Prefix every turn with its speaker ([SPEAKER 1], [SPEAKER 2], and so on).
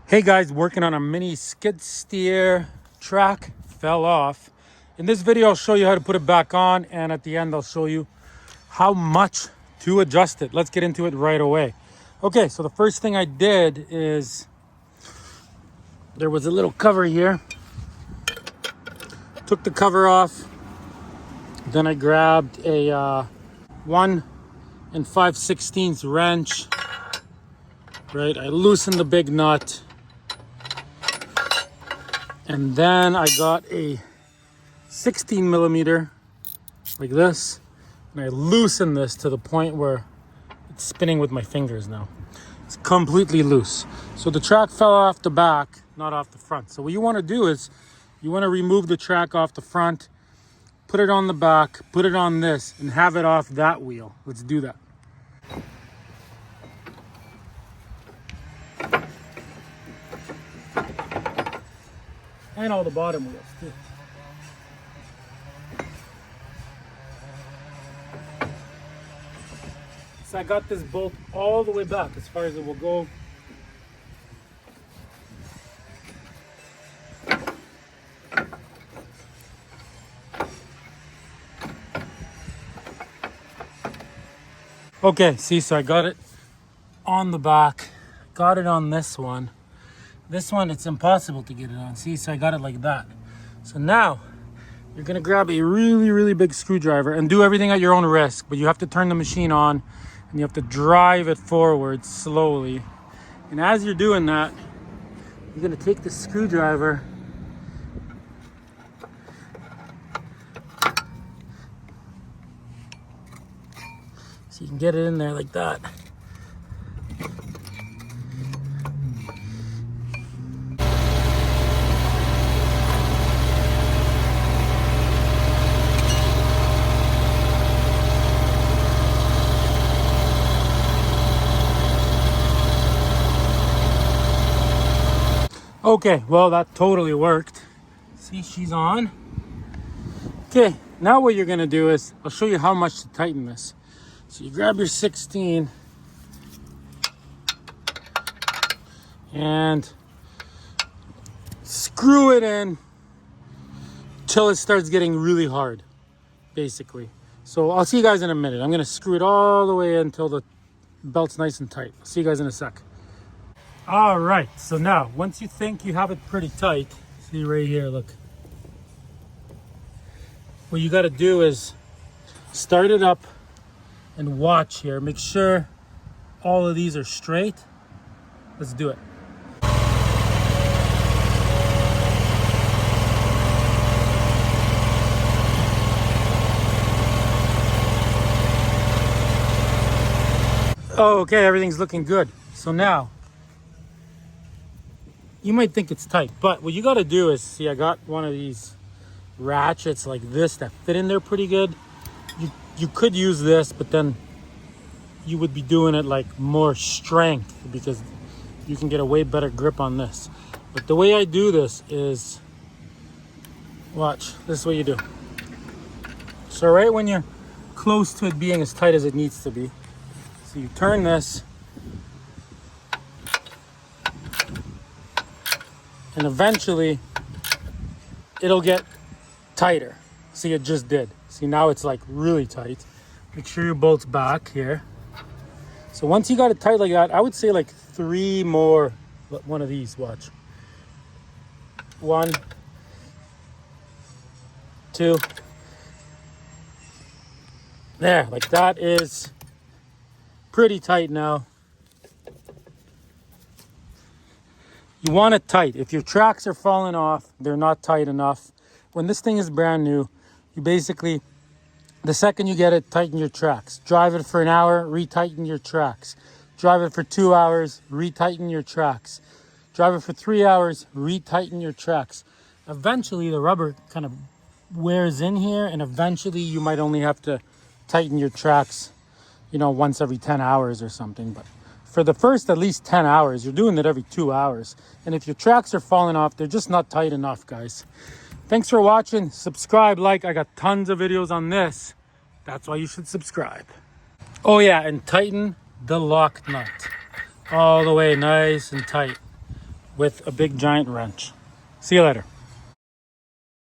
[SPEAKER 1] Hey guys, working on a mini skid steer track, fell off. In this video, I'll show you how to put it back on, and at the end, I'll show you how much to adjust it. Let's get into it right away. Okay, so the first thing I did is there was a little cover here. Took the cover off. Then I grabbed a 1 5/16 wrench. Right, I loosened the big nut. And then I got a 16 millimeter like this, and I loosened this to the point where it's spinning with my fingers now. It's completely loose. So the track fell off the back, not off the front. So what you want to do is you want to remove the track off the front, put it on the back, put it on this, and have it off that wheel. Let's do that. And all the bottom wheels too. So I got this bolt all the way back as far as it will go. Okay, see, so I got it on the back, got it on this one. This one, it's impossible to get it on. See, so I got it like that. So now, you're gonna grab a really, really big screwdriver and do everything at your own risk, but you have to turn the machine on and you have to drive it forward slowly. And as you're doing that, you're gonna take the screwdriver so you can get it in there like that. Okay, well, that totally worked. See, she's on. Okay, now what you're gonna do is, I'll show you how much to tighten this. So you grab your 16 and screw it in till it starts getting really hard, basically. So I'll see you guys in a minute. I'm gonna screw it all the way in until the belt's nice and tight. I'll see you guys in a sec. All right, so now, once you think you have it pretty tight, see right here, look. What you gotta do is start it up and watch here. Make sure all of these are straight. Let's do it. Oh, okay, everything's looking good. So now, you might think it's tight, but what you got to do is, see, I got one of these ratchets like this that fit in there pretty good. You could use this, but then you would be doing it like more strength because you can get a way better grip on this. But the way I do this is, watch, this is what you do. So right when you're close to it being as tight as it needs to be, so you turn this, and eventually it'll get tighter. See, it just did. See, now it's like really tight. Make sure your bolt's back here. So once you got it tight like that, I would say like 3 more, one of these, watch. 1, 2. There, like that is pretty tight now. You want it tight. If your tracks are falling off, they're not tight enough. When this thing is brand new, you basically, the second you get it, tighten your tracks. Drive it for an hour, retighten your tracks. Drive it for 2 hours, retighten your tracks. Drive it for 3 hours, retighten your tracks. Eventually, the rubber kind of wears in here, and eventually you might only have to tighten your tracks, once every 10 hours or something. But for the first at least 10 hours, you're doing it every 2 hours. And if your tracks are falling off, they're just not tight enough, guys. Thanks for watching. Subscribe, like. I got tons of videos on this. That's why you should subscribe. Oh yeah, and tighten the lock nut all the way nice and tight. with a big giant wrench. See you later.